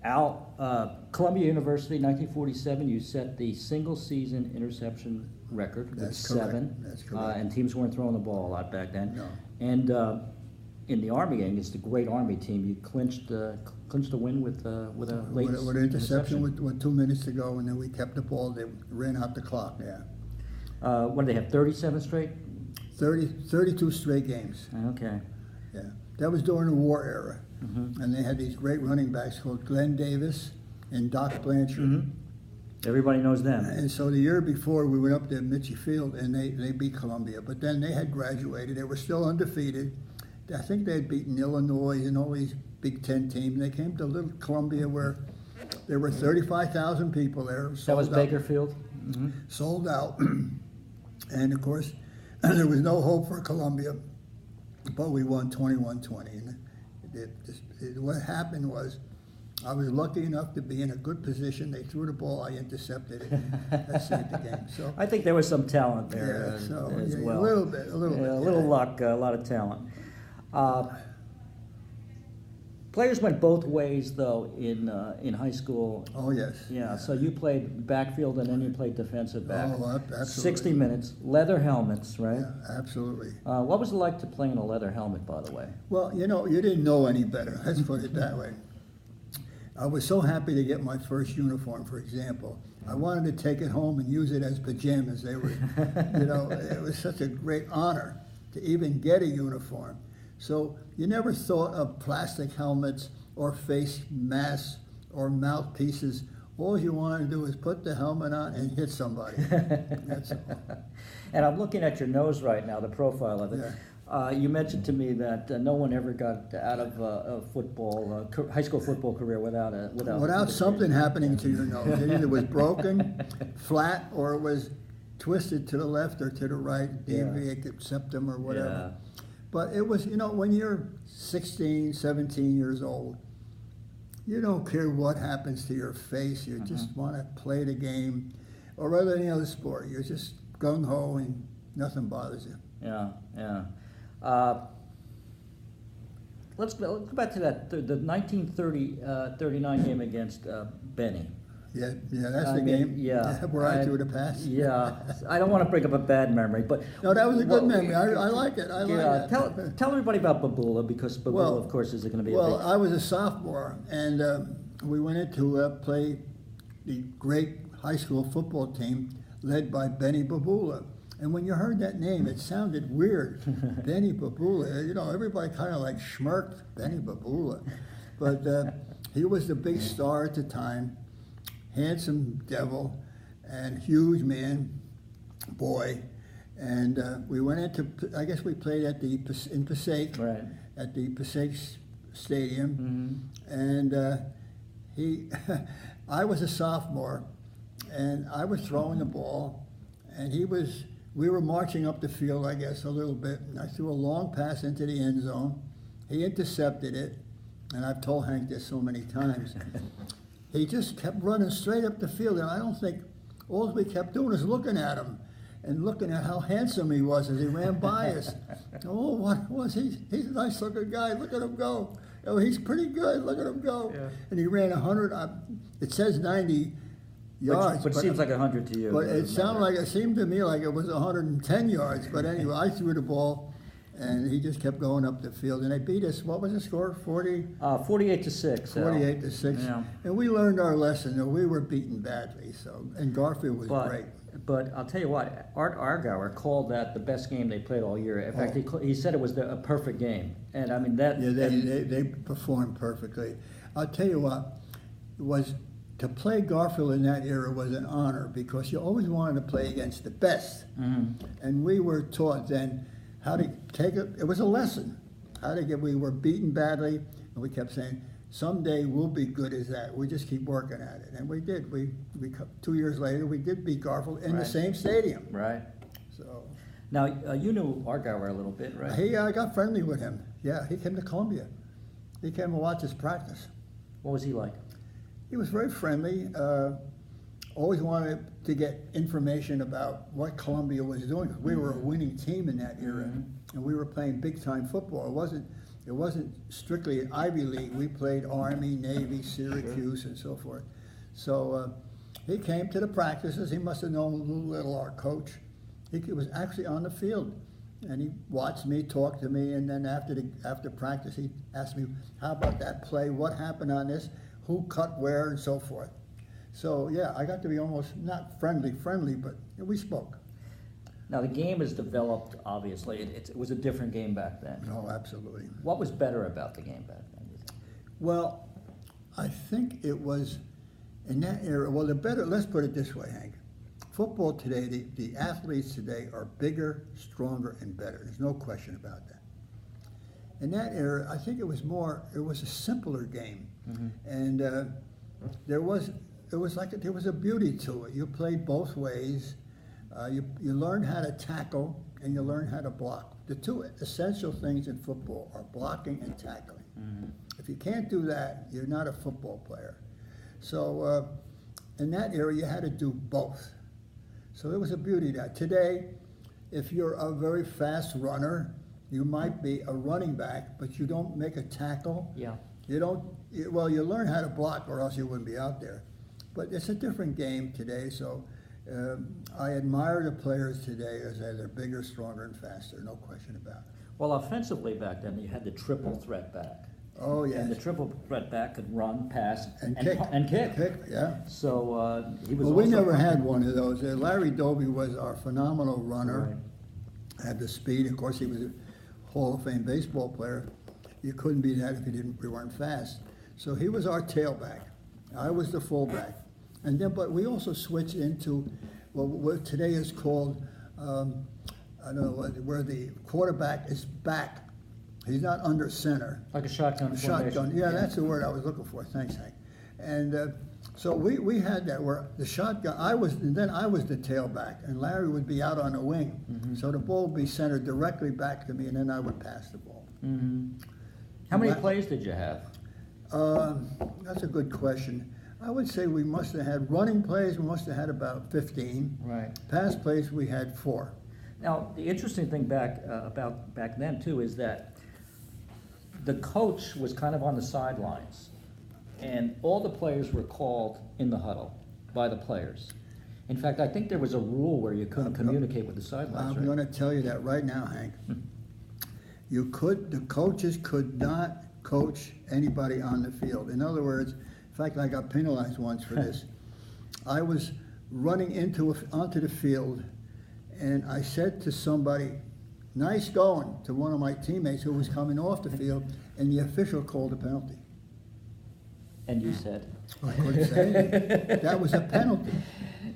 Al, Columbia University, 1947, you set the single-season interception record with That's 7. correct. That's correct. And teams weren't throwing the ball a lot back then. No. And in the Army game, it's the great Army team. You clinched the win with a late With an interception with 2 minutes to go, and then we kept the ball. They ran out the clock. Yeah. What did they have? 37 straight. 32 straight games. Okay. Yeah. That was during the war era, Mm-hmm. and they had these great running backs called Glenn Davis and Doc Blanchard. Mm-hmm. Everybody knows them. And so the year before, we went up to Mitchie Field, and they beat Columbia. But then they had graduated. They were still undefeated. I think they had beaten Illinois and all these Big Ten teams. They came to little Columbia where there were 35,000 people there. That was sold out. Bakerfield. Mm-hmm. Sold out. And, of course, there was no hope for Columbia, but we won 21-20. And what happened was I was lucky enough to be in a good position. They threw the ball, I intercepted it, and that saved the game. So I think there was some talent there as well. A little bit. A little luck, a lot of talent. Players went both ways, though, in high school. Oh, yes. Yeah, so you played backfield and then you played defensive back. Oh, absolutely. 60 minutes, leather helmets, right? Yeah, absolutely. What was it like to play in a leather helmet, by the way? Well, you didn't know any better. Let's put it that way. I was so happy to get my first uniform, for example. I wanted to take it home and use it as pajamas. They were, it was such a great honor to even get a uniform. So you never thought of plastic helmets or face masks or mouthpieces. All you wanted to do is put the helmet on and hit somebody. That's all. And I'm looking at your nose right now, the profile of it. Yeah. You mentioned to me that no one ever got out of a football, high school football career without something happening to your nose. It either was broken, flat, or it was twisted to the left or to the right, deviated septum or whatever. Yeah. But it was, when you're 16, 17 years old, you don't care what happens to your face. You just want to play the game, or rather any other sport. You're just gung-ho and nothing bothers you. Yeah. Let's go back to that the 1939 game against Benny. Yeah, that's the game. Yeah, where I threw the pass. Yeah, I don't want to bring up a bad memory, but no, that was a good memory. I like it. I like it. Tell everybody about Babula, because Babula, of course, is going to be. Well, I was a sophomore, and we went in to play the great high school football team led by Benny Babula. And when you heard that name, it sounded weird. Benny Babula. Everybody kind of like smirked, Benny Babula. But he was the big star at the time. Handsome devil and huge boy, and we went into. I guess we played in Passaic, right, at the Passaic Stadium, and I was a sophomore, and I was throwing the ball, and we were marching up the field, I guess, a little bit, and I threw a long pass into the end zone. He intercepted it, and I've told Hank this so many times. He just kept running straight up the field, and I don't think all we kept doing is looking at him and looking at how handsome he was as he ran by us. Oh, what was he? He's a nice-looking guy. Look at him go. Oh, he's pretty good. Look at him go. Yeah. And he ran 100. It says 90 yards, but it seems like 100 to you. But it seemed to me like it was 110 yards. But anyway, I threw the ball. And he just kept going up the field, and they beat us. What was the score? 48-6. 48-6. Yeah. And we learned our lesson. We were beaten badly. And Garfield was great. But I'll tell you what, Art Argauer called that the best game they played all year. In fact, he said it was a perfect game. And I mean that. Yeah, they performed perfectly. I'll tell you what, to play Garfield in that era was an honor, because you always wanted to play against the best. Mm-hmm. And we were taught then how to take it. It was a lesson. We were beaten badly, and we kept saying, someday we'll be good as that. We just keep working at it. And we did. We 2 years later, we did beat Garfield in the same stadium. Right. So. Now, you knew Argauer a little bit, right? I got friendly with him. Yeah, he came to Columbia. He came to watch us practice. What was he like? He was very friendly. Always wanted to get information about what Columbia was doing. We were a winning team in that era, and we were playing big-time football. It wasn't strictly Ivy League. We played Army, Navy, Syracuse, and so forth. So he came to the practices. He must have known Lou Little, our coach. He was actually on the field, and he watched me, talk to me, and then after practice, he asked me, "How about that play? What happened on this? Who cut where, and so forth." So yeah, I got to be almost not friendly, but we spoke. Now the game has developed. Obviously, it was a different game back then. Oh, absolutely. What was better about the game back then? You think? Well, I think it was in that era. Well, let's put it this way, Hank. Football today, the athletes today are bigger, stronger, and better. There's no question about that. In that era, I think it was a simpler game. Mm-hmm. And there was a beauty to it. You played both ways. You learned how to tackle and you learned how to block. The two essential things in football are blocking and tackling. Mm-hmm. If you can't do that, you're not a football player. So in that era, you had to do both. So there was a beauty to that. Today, if you're a very fast runner, you might be a running back, but you don't make a tackle. Yeah. You learn how to block or else you wouldn't be out there. But it's a different game today, so I admire the players today as they're bigger, stronger, and faster, no question about it. Well, offensively back then, you had the triple threat back. Oh, yes. And the triple threat back could run, pass, And kick. And kick. Kick, yeah. So he was. Well, we also never had one of those. Larry Doby was our phenomenal runner. Right. Had the speed. Of course, he was a Hall of Fame baseball player. You couldn't be that if we weren't fast. So he was our tailback. I was the fullback. And then, but we also switched into what today is called, I don't know, where the quarterback is back. He's not under center. Like a shotgun formation. Shotgun, yeah, that's the word I was looking for. Thanks, Hank. And so we had that where the shotgun. I was the tailback, and Larry would be out on the wing. Mm-hmm. So the ball would be centered directly back to me, and then I would pass the ball. Mm-hmm. How many plays did you have? That's a good question. I would say we must have had running plays. We must have had about 15. Right. Pass plays we had 4. Now the interesting thing about back then too is that the coach was kind of on the sidelines, and all the players were called in the huddle by the players. In fact, I think there was a rule where you couldn't communicate with the sidelines. I'm going to tell you that right now, Hank. The coaches could not coach anybody on the field. In other words, in fact, I got penalized once for this. I was running onto the field, and I said to somebody, "Nice going," to one of my teammates who was coming off the field, and the official called a penalty. And you said? I couldn't say anything. That was a penalty.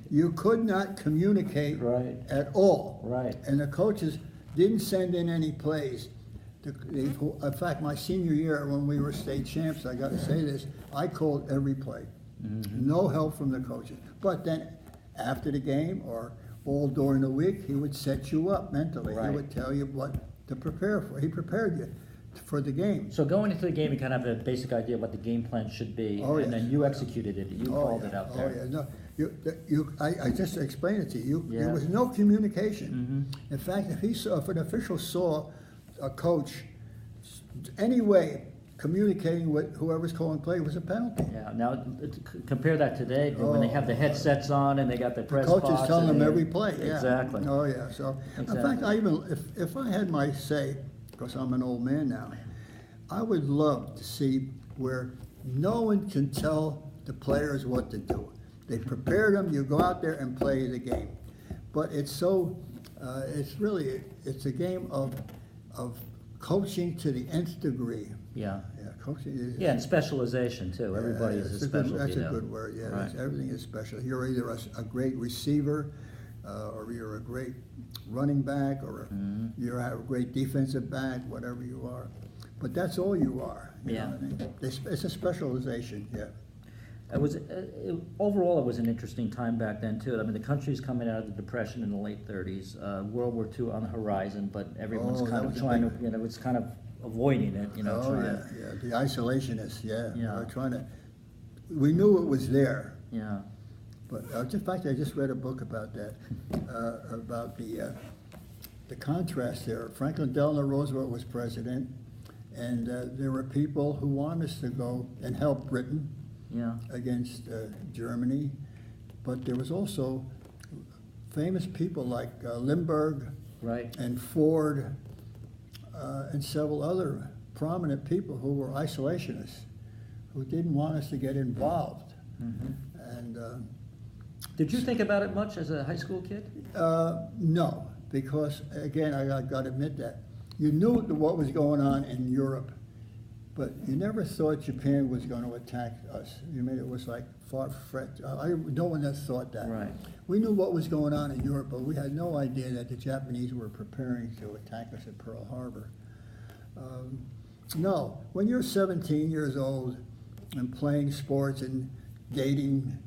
You could not communicate at all. Right. And the coaches didn't send in any plays. In fact, my senior year, when we were state champs, I got to say this, I called every play. Mm-hmm. No help from the coaches. But then after the game or all during the week, he would set you up mentally. Right. He would tell you what to prepare for. He prepared you for the game. So going into the game, you kind of have a basic idea of what the game plan should be, and then you executed it. You called it out there. Oh, yeah. No, I just explained it to you. There was no communication. Mm-hmm. In fact, if an official saw a coach any way communicating with whoever's calling play, was a penalty. Yeah. Now compare that today when they have the headsets on and they got the press box. The coach is telling them every play. Yeah. Exactly. Oh yeah. So in fact, if I had my say, because I'm an old man now, I would love to see where no one can tell the players what to do. They prepare them. You go out there and play the game. But it's so. It's a game of coaching to the nth degree. Yeah. Yeah, coaching is. Yeah, and specialization too. Everybody is a specialty. That's a good word. Yeah, right. Everything is special. You're either a great receiver, or you're a great running back, or you have a great defensive back, whatever you are. But that's all you are. You know what I mean? It's a specialization. Yeah. It was overall. It was an interesting time back then too. I mean, the country's coming out of the Depression in the late '30s. World War II on the horizon, but everyone's kind of trying to. It's kind of avoiding it. Yeah. The isolationists. Yeah. Yeah. Trying to. We knew it was there. Yeah. But in fact, I just read a book about that, about the contrast there. Franklin Delano Roosevelt was president, And there were people who wanted us to go and help Britain Yeah. against Germany, but there was also famous people like Lindbergh Right. and Ford and several other prominent people who were isolationists, who didn't want us to get involved. And Did you think about it much as a high school kid? no, because again, I got to admit that you knew what was going on in Europe, but you never thought Japan was going to attack us. You mean it was like far-fetched. No one else thought that. Right. We knew what was going on in Europe, but we had no idea that the Japanese were preparing to attack us at Pearl Harbor. No, when you're 17 years old and playing sports and dating,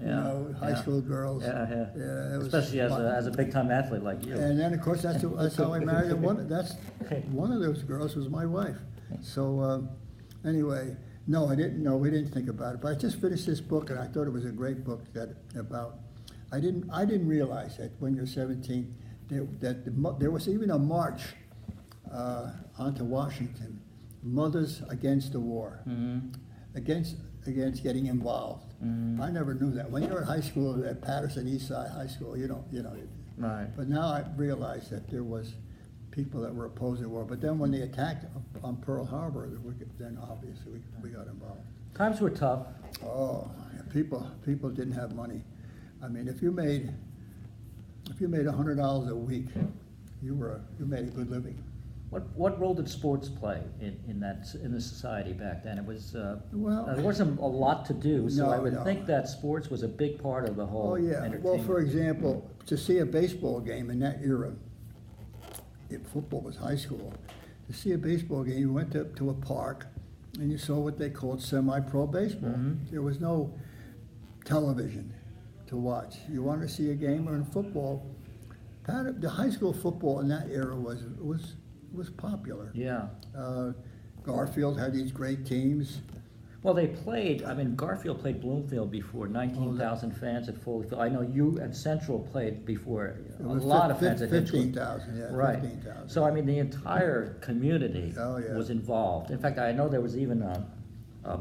high school girls. Yeah. Yeah, it was Especially fun. as a big time athlete like you. And then, of course, that's how I married one. That's one of those girls was my wife. So anyway, no, I didn't know. We didn't think about it. But I just finished this book, and I thought it was a great book about. I didn't realize that when you're 17, there was even a march onto Washington, Mothers Against the War, against getting involved. I never knew that. When you're in high school at Paterson Eastside High School, you don't. Right. But now I realize that there was people that were opposing the war. But then when they attacked on Pearl Harbor, then obviously we got involved. Times were tough. Oh, people didn't have money. I mean, if you made $100 a week, you made a good living. What role did sports play in the society back then? It was Well, there wasn't a lot to do, so no, I would no. think that sports was a big part of the whole Oh yeah. entertainment. Well, for example, to see a baseball game in that era, if football was high school, to see a baseball game, you went to a park, and you saw what they called semi-pro baseball. There was no television to watch. You wanted to see a game or in football. The high school football in that era was popular. Yeah. Garfield had these great teams. Well, they played. I mean, Garfield played Bloomfield before 19,000 fans at Foley Field. I know you and Central played before It a was lot of fans at Hinchcliffe. 15,000, yeah, Right. 15,000. So I mean, the entire community Oh, yeah. was involved. In fact, I know there was even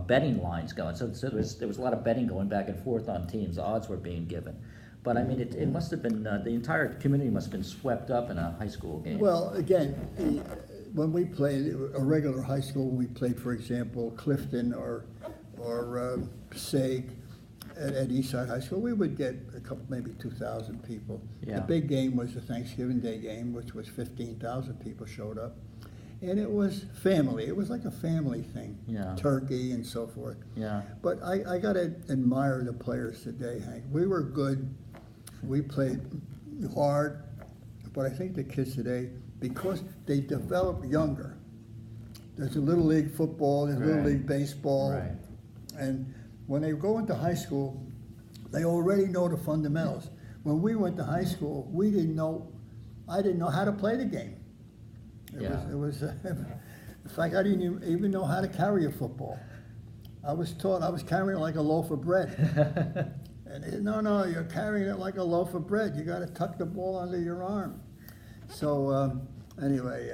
betting lines going. So there was a lot of betting going back and forth on teams. Odds were being given. But I mean, it must have been the entire community must have been swept up in a high school game. Well, again, when we played a regular high school, when we played, for example, Clifton or Passaic at Eastside High School, we would get a couple, maybe 2,000 people. Yeah. The big game was the Thanksgiving Day game, which was 15,000 people showed up. And it was family. It was like a family thing. Yeah. Turkey and so forth. Yeah. But I got to admire the players today, Hank. We were good. We played hard. But I think the kids today, because they develop younger, there's a little league football, there's little Right. league baseball. Right. And when they go into high school, they already know the fundamentals. When we went to high school, I didn't know how to play the game. It was in fact, I didn't even know how to carry a football. I was taught I was carrying it like a loaf of bread. And they said, no, you're carrying it like a loaf of bread. You got to tuck the ball under your arm. So anyway,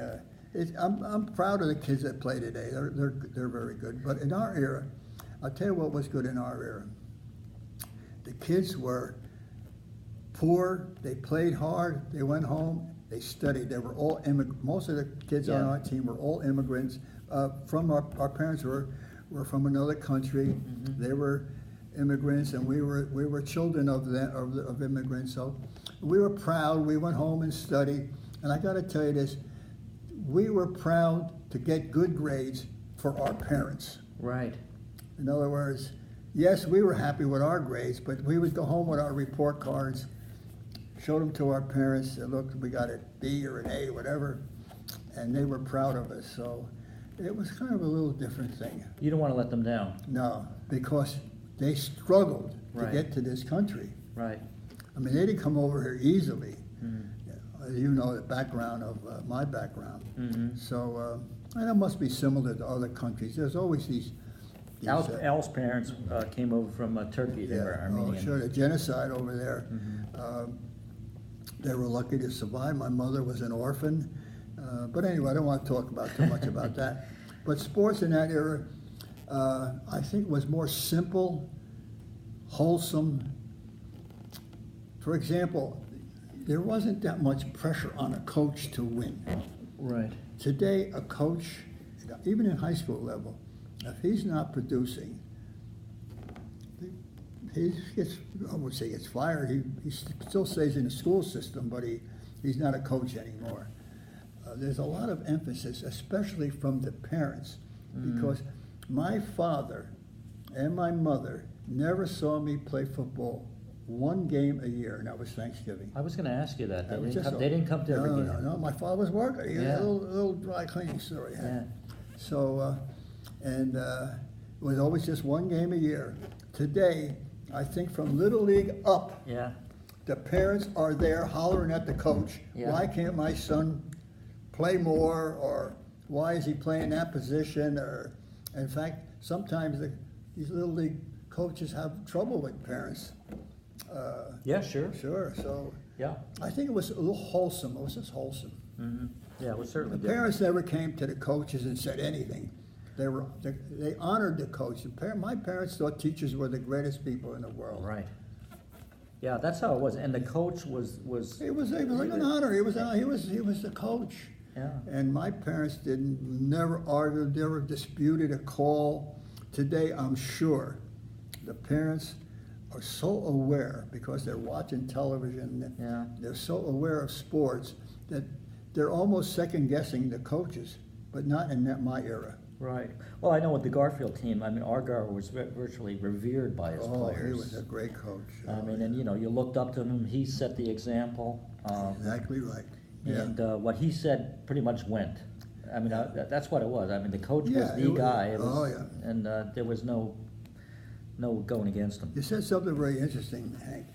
I'm proud of the kids that play today. They're very good. But in our era, I'll tell you what was good in our era. The kids were poor. They played hard. They went home. They studied. They were all most of the kids on our team were all immigrants. From our parents were from another country. They were immigrants, and we were children of immigrants. So we were proud. We went home and studied. And I got to tell you this: we were proud to get good grades for our parents. Right. In other words, yes, we were happy with our grades, but we would go home with our report cards, show them to our parents, and look, we got a B or an A, whatever, and they were proud of us. So it was kind of a little different thing. You don't want to let them down. No, because they struggled Right. to get to this country. Right. I mean, they didn't come over here easily. You know the background of my background. So, and it must be similar to other countries. There's always these Al's parents came over from Turkey. They were Armenian. Oh, sure, the genocide over there. They were lucky to survive. My mother was an orphan. But anyway, I don't want to talk about too much about that. But sports in that era, I think, was more simple, wholesome. For example, there wasn't that much pressure on a coach to win. Right. Today, a coach, even in high school level, if he's not producing, he gets, I would say gets fired. He still stays in the school system, but he's not a coach anymore. There's a lot of emphasis, especially from the parents, because my father and my mother never saw me play football one game a year, and that was Thanksgiving. I was going to ask you that. That was They didn't come to every game. No. My father was working. He had Yeah. a little dry cleaning store he had. Yeah. So, it was always just one game a year. Today, I think from Little League up, Yeah. the parents are there hollering at the coach. Yeah. Why can't my son play more? Or why is he playing that position? Or, in fact, sometimes these Little League coaches have trouble with parents. Yeah, sure. Sure. So Yeah. I think it was a little wholesome. It was just wholesome. Mm-hmm. Yeah, it was certainly The good. parents never came to the coaches and said anything. They honored the coach. My parents thought teachers were the greatest people in the world. Right. Yeah, that's how it was. And the coach was It was like an honor. He was the coach. Yeah. And my parents never argued, never disputed a call. Today, I'm sure the parents are so aware because they're watching television. Yeah. They're so aware of sports that they're almost second guessing the coaches, but not in my era. Right. Well, I know with the Garfield team, I mean, Argyle was virtually revered by his players. He was a great coach. I mean, and you looked up to him. He set the example. Exactly right. Yeah. And what he said pretty much went. I mean, that's what it was. I mean, the coach Yeah, was the it was- guy. It oh, was, yeah. And there was no going against him. You said something very interesting, Hank.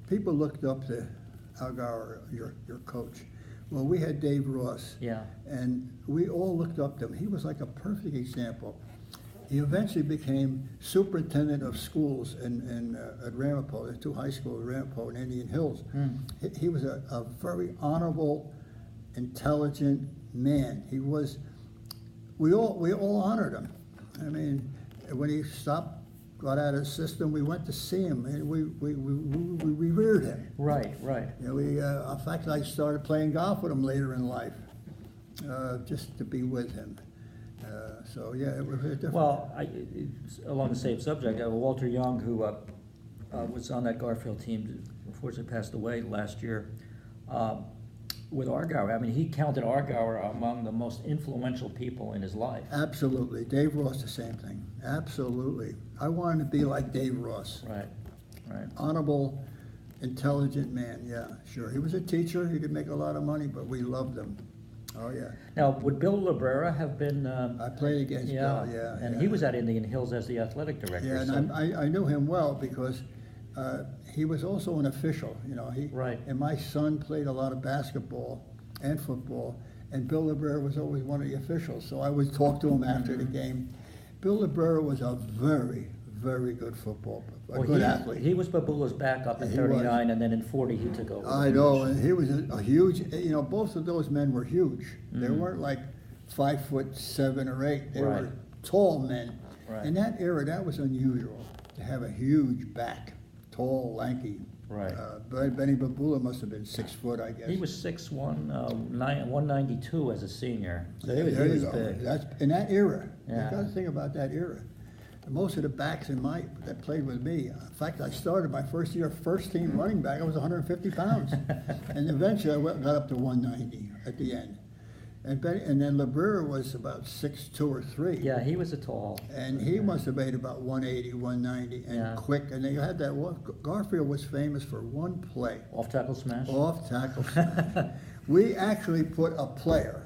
People looked up to Algar, your coach. Well, we had Dave Ross. Yeah. And we all looked up to him. He was like a perfect example. He eventually became superintendent of schools at Ramapo, the two high schools, Ramapo and Indian Hills. He was a very honorable, intelligent man. He was. We all honored him. I mean, when he got out of the system, we went to see him, and we revered him. Right, right. In fact, I started playing golf with him later in life, just to be with him. So yeah, it was very different. Well, along the same subject, Walter Young, who was on that Garfield team, unfortunately passed away last year. With Argyle, I mean, he counted Argyle among the most influential people in his life. Absolutely, Dave Ross, the same thing. Absolutely, I wanted to be like Dave Ross. Right, right. Honorable, intelligent man. Yeah, sure. He was a teacher. He didn't make a lot of money, but we loved him. Oh yeah. Now, would Bill Librera have been? I played against Bill. Yeah, and yeah. he was at Indian Hills as the athletic director. Yeah, so- and I knew him well because he was also an official. Right. And my son played a lot of basketball and football, and Bill Librera was always one of the officials. So I would talk to him after the game. Bill Librera was a very, very good good athlete. He was Babula's backup in He 39, and then in 40 he took over. I know, and he was a huge. Both of those men were huge. They weren't like 5'7" or 8". They Right. were tall men. Right. In that era, that was unusual to have a huge back, tall, lanky. Right. Benny Babula must have been 6 foot, I guess. He was 6'1", 192 as a senior. So he was There you go. big. That's in that era. Yeah. You got to think about that era. Most of the backs that played with me. In fact, I started my first year, first team running back. I was 150 pounds, and eventually I got up to 190 at the end. And then Librera was about 6'2" or 3". Yeah, he was a tall. And he must have weighed about 180, 190, and Yeah. quick. And they had that one. Garfield was famous for one play. Off tackle smash. Off tackle. We actually put a player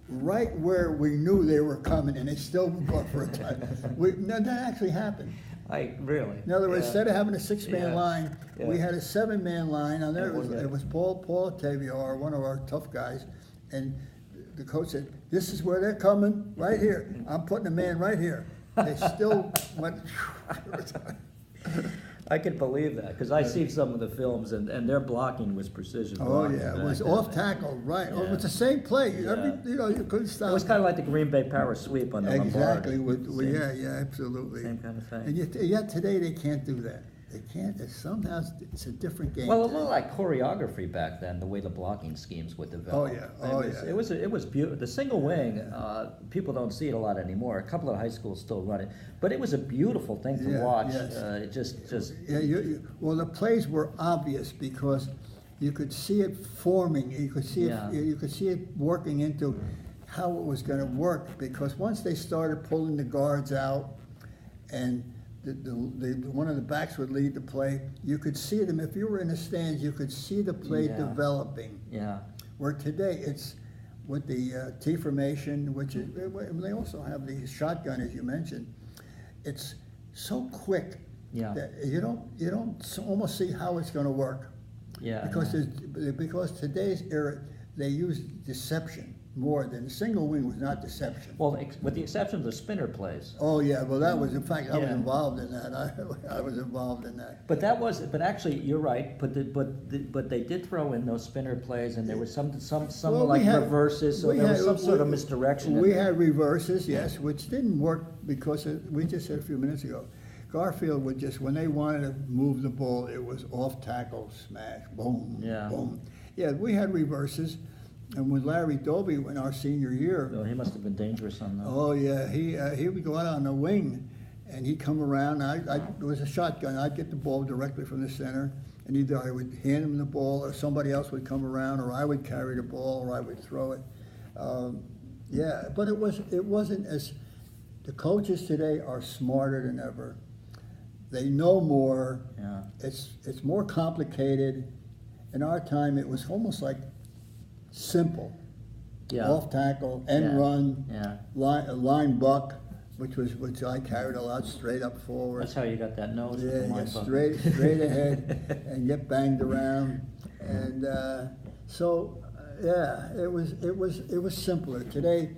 right where we knew they were coming, and they still would go for a time. That actually happened. Really. In other words, Yeah. instead of having a 6-man Yeah. line, we Yeah. had a 7-man line. And there one guy. it was Paul Taviar, one of our tough guys, and the coach said, "This is where they're coming, right here. I'm putting a man right here." They still went. I can believe that, because I see some of the films, and their blocking was precision. Oh, blocking yeah, it back was then. off tackle, right. Oh, Yeah. it's the same play. Yeah. You couldn't stop. It was kind of like the Green Bay power sweep on the Exactly. Lombardi. Yeah, absolutely. Same kind of thing. And yet today they can't do that. They can't. Somehow it's a different game. Well, a today. little like choreography back then, the way the blocking schemes would develop. Oh, yeah. Oh, it yeah. was, It was beautiful. The single wing, people don't see it a lot anymore. A couple of high schools still run it, but it was a beautiful thing to Yeah, watch. yes. It just Yeah, well, the plays were obvious because you could see it forming. You could see Yeah. it. You could see it working into how it was going to work. Because once they started pulling the guards out, and one of the backs would lead the play, you could see them. If you were in the stands, you could see the play Yeah. developing. yeah. Where today it's with the T formation, which is, they also have the shotgun, as you mentioned. It's so quick Yeah. that you don't almost see how it's going to work. Yeah. Because today's era they use deception more than single wing was not deception. Well, with the exception of the spinner plays. Oh yeah, well that was in fact I was Yeah. involved in that. I was involved in that. But actually, you're right. But they did throw in those spinner plays, and there was some Well, like we had- reverses. So we there was had- some sort of misdirection. We had reverses, yes, which didn't work because we just said a few minutes ago. Garfield would just, when they wanted to move the ball, it was off tackle, smash, boom, Yeah. boom. Yeah, we had reverses, and with Larry Doby in our senior year, So he must have been dangerous on those. oh yeah, he would go out on the wing, and he'd come around. It was a shotgun. I'd get the ball directly from the center, and either I would hand him the ball, or somebody else would come around, or I would carry the ball, or I would throw it. Yeah, but it wasn't as. The coaches today are smarter than ever. They know more. Yeah. It's more complicated. In our time, it was almost like simple. Yeah. Off tackle, end Yeah. run, Yeah. line buck, which I carried a lot, straight up forward. That's how you got that nose. with the Yeah, line buck. straight ahead, and get banged around, and yeah, it was simpler. Today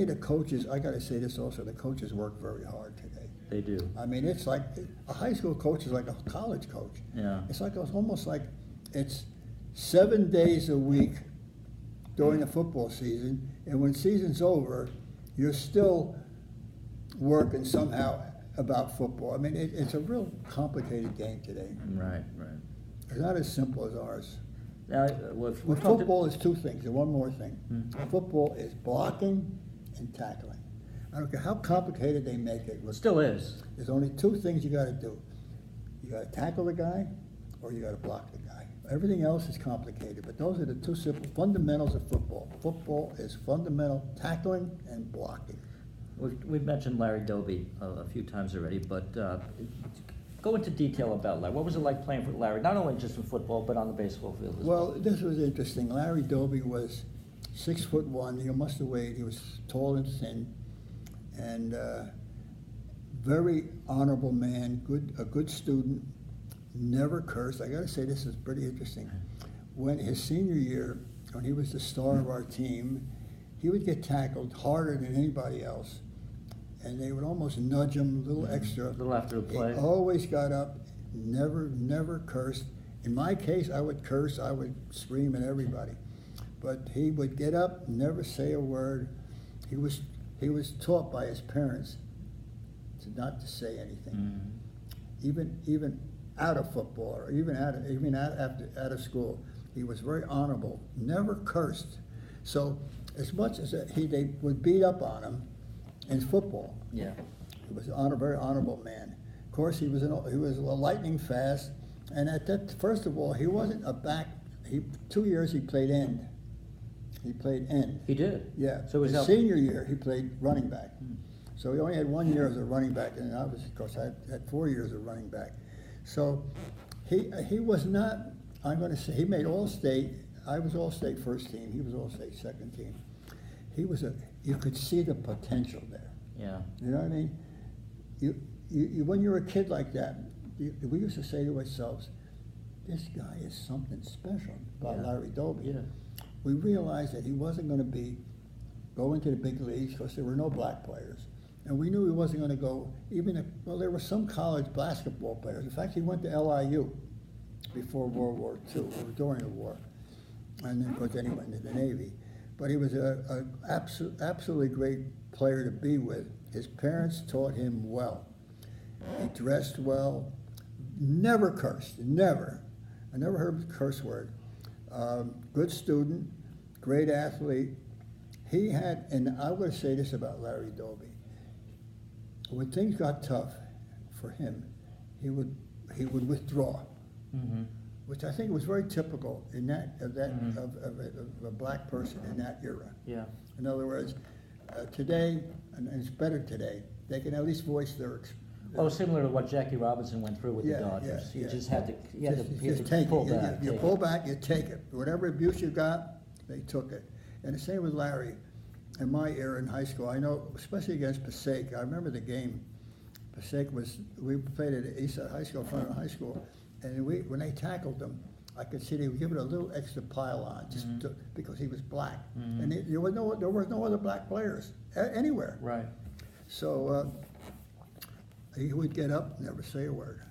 the coaches. I got to say this also. The coaches work very hard today. They do. I mean, it's like a high school coach is like a college coach. Yeah. It's almost like it's 7 days a week during the football season, and when season's over, you're still working somehow about football. I mean, it's a real complicated game today. Right. It's not as simple as ours. Now, Well, we've talked football is two things, and one more thing. Football is blocking and tackling. I don't care how complicated they make it. still is. There's only two things you got to do. You got to tackle the guy, or you got to block the guy. Everything else is complicated, but those are the two simple fundamentals of football. Football is fundamental tackling and blocking. We've mentioned Larry Doby a few times already, but go into detail about Larry. What was it like playing for Larry? Not only just in football, but on the baseball field as well. Well, this was interesting. Larry Doby was 6'1". He must have weighed. He was tall and thin, and very honorable man. A good student. Never cursed. I got to say, this is pretty interesting. When his senior year, when he was the star of our team, he would get tackled harder than anybody else, and they would almost nudge him a little extra. A little after the play. He always got up, never cursed. In my case, I would curse. I would scream at everybody, but he would get up, never say a word. He was taught by his parents not to say anything, even out of football, or even out of school. He was very honorable, never cursed. So as much as they would beat up on him in football, Yeah. he was a very honorable man. Of course, he was lightning fast, and at that, first of all, he wasn't a back. 2 years he played end. He did. Yeah. So it was his senior year he played running back. So he only had 1 year as a running back, and obviously, of course, I had 4 years of running back. So he was not. I'm going to say he made All-State. I was All-State first team. He was All-State second team. You could see the potential there. Yeah. You know what I mean? You when you're a kid like that, we used to say to ourselves, "This guy is something special." About Yeah. Larry Doby. Yeah. We realized that he wasn't going to go into the big leagues because there were no black players. And we knew he wasn't going to go, well, there were some college basketball players. In fact, he went to LIU before World War II, or during the war. And then, of course, then he went into the Navy. But he was an absolutely great player to be with. His parents taught him well. He dressed well, never cursed, never. I never heard a curse word. Good student, great athlete. He had, and I'm going to say this about Larry Doby. When things got tough for him, he would withdraw, which I think was very typical in of a black person in that era. Yeah. In other words, today, and it's better today, they can at least voice their. Oh, similar to what Jackie Robinson went through with the Dodgers. Yeah. You just had to, Just take pull it. back. You pull back, you take it. Whatever abuse you got, they took it. And the same with Larry. In my era in high school, I know, especially against Passaic, I remember the game. Passaic we played at Eastside High School, front of high school, and when they tackled him, I could see they would give it a little extra pile on, because he was black. And there were no other black players anywhere. Right. So he would get up, never say a word.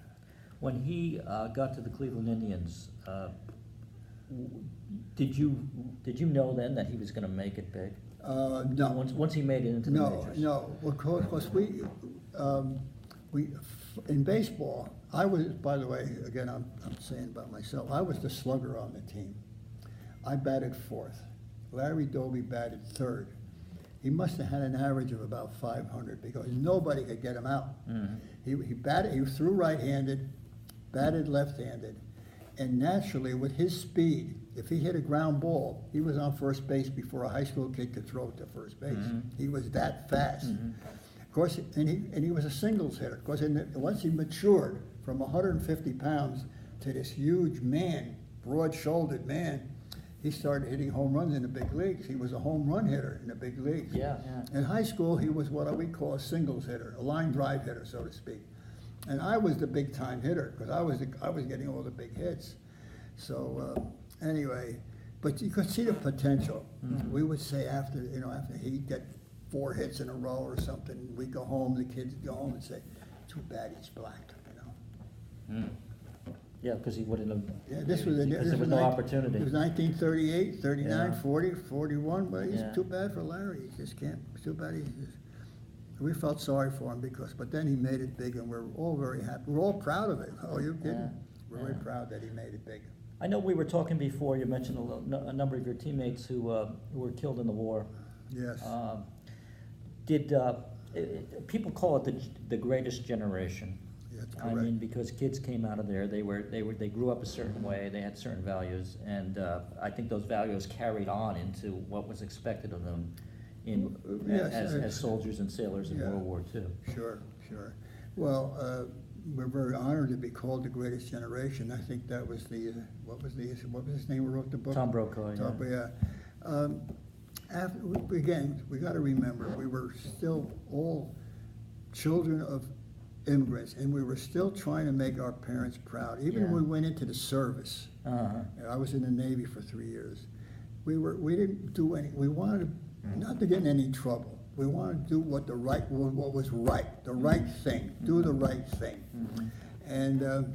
When he got to the Cleveland Indians, did you know then that he was going to make it big? No. Once he made it into the majors. No. Of course, we in baseball. I was, by the way, again, I'm saying about myself. I was the slugger on the team. I batted fourth. Larry Doby batted third. He must have had an average of about 500 because nobody could get him out. He batted. He threw right-handed, batted left-handed, and naturally, with his speed, if he hit a ground ball, he was on first base before a high school kid could throw it to first base. He was that fast. Of course, and he was a singles hitter. Of course, once he matured from 150 pounds to this huge man, broad-shouldered man, he started hitting home runs in the big leagues. He was a home run hitter in the big leagues. Yeah. In high school, he was what we call a singles hitter, a line drive hitter, so to speak. And I was the big time hitter because I was getting all the big hits. So anyway, but you could see the potential. We would say after he'd get 4 hits in a row or something, we'd go home. The kids would go home and say, "Too bad he's black," Yeah, because he wouldn't have. Yeah, there was no opportunity. It was 1938, 39, 40, 41, but it's Yeah. too bad for Larry. He just can't. It's too bad. We felt sorry for him but then he made it big, and we're all very happy. We're all proud of it. Oh, you kidding? Yeah. We're very proud that he made it big. I know we were talking before. You mentioned a number of your teammates who were killed in the war. Yes. People call it the greatest generation? That's I correct. mean, because kids came out of there, they grew up a certain way, they had certain values, and I think those values carried on into what was expected of them as soldiers and sailors in World War II. Sure. Well, we're very honored to be called the greatest generation. I think that was what was his name who wrote the book? Tom Brokaw. Again, we got to remember we were still all children of immigrants, and we were still trying to make our parents proud. Even when we went into the service, I was in the Navy for 3 years. We didn't do any. We wanted not to get in any trouble. We wanted to do what was right, the right thing. Do the right thing. And the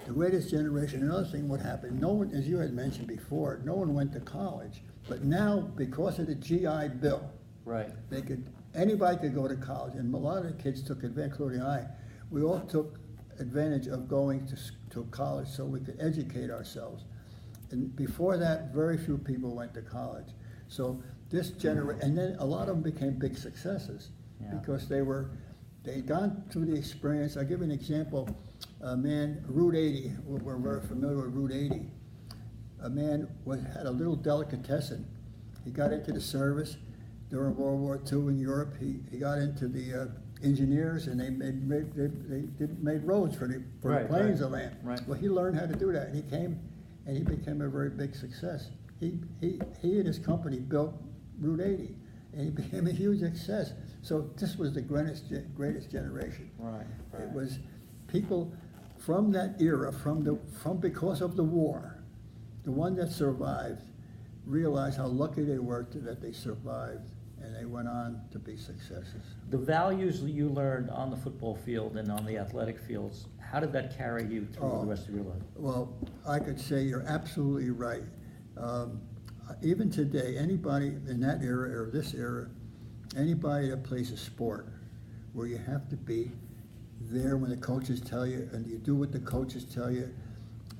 greatest generation. Another thing, what happened? No one, as you had mentioned before, no one went to college. But now, because of the GI Bill, Right. Anybody could go to college, and a lot of the kids took advantage, including I. We all took advantage of going to college so we could educate ourselves. And before that, very few people went to college. So this generation, and then a lot of them became big successes because they'd gone through the experience. I'll give you an example. A man, Route 80, we're very familiar with Route 80. A man had a little delicatessen. He got into the service. During World War II in Europe, he got into the engineers, and they made roads for the planes to land. Right. Well, he learned how to do that, and he became a very big success. He and his company built Route 80, and he became a huge success. So this was the greatest generation. Right. It was people from that era, because of the war, the one that survived realized how lucky they were that they survived, and they went on to be successes. The values that you learned on the football field and on the athletic fields, how did that carry you through the rest of your life? Well, I could say you're absolutely right. Even today, anybody in that era or this era, anybody that plays a sport where you have to be there when the coaches tell you, and you do what the coaches tell you,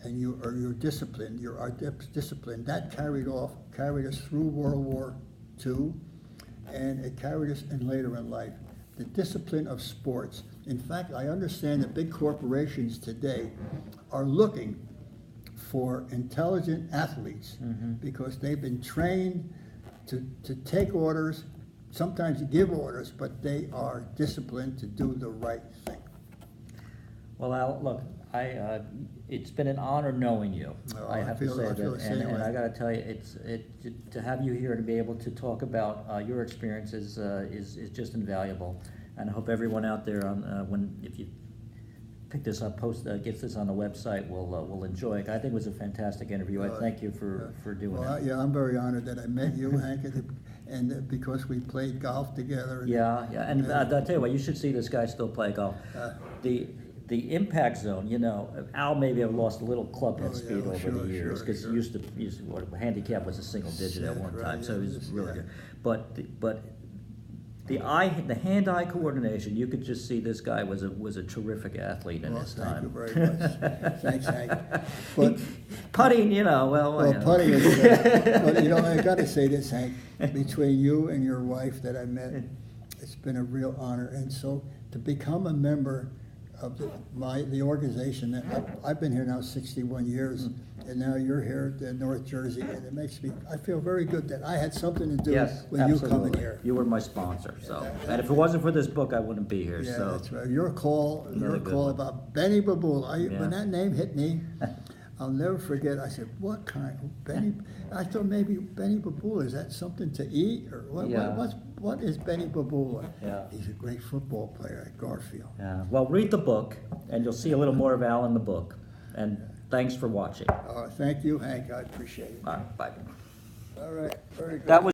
and you're disciplined, you're disciplined. That carried us through World War II, and it carried us in later in life. The discipline of sports. In fact, I understand that big corporations today are looking for intelligent athletes because they've been trained to take orders, sometimes give orders, but they are disciplined to do the right thing. Well, Al, look, it's been an honor knowing you. Oh, I have to say that, and I got to tell you, to have you here and be able to talk about your experiences is just invaluable. And I hope everyone out there, if you pick this up, gets this on the website, will enjoy it. I think it was a fantastic interview. I thank you for doing it. Yeah, I'm very honored that I met you, Hank, and because we played golf together. Yeah, and I'll tell you what, you should see this guy still play golf. The impact zone, Al maybe have lost a little clubhead speed over the years because he used to handicap was a single digit at one time, so he was really good. But the hand-eye coordination, you could just see this guy was a terrific athlete in his time. Thank you very much. Thanks, Hank. But putting, putting is. But I got to say this, Hank. Between you and your wife that I met, it's been a real honor, and so to become a member of the organization that I've been here now 61 years, and now you're here at North Jersey, and it makes me, I feel very good that I had something to do with you coming here. You were my sponsor, and if it wasn't for this book, I wouldn't be here. Yeah, so that's right. Your call about Benny Babula. When that name hit me, I'll never forget. I said, "What kind of Benny?" I thought maybe Benny Babula, is that something to eat or what? Yeah. What is Benny Babula? Yeah. He's a great football player at Garfield. Yeah. Well, read the book, and you'll see a little more of Al in the book. And thanks for watching. Thank you, Hank. I appreciate it. All right, bye. All right, very good. That was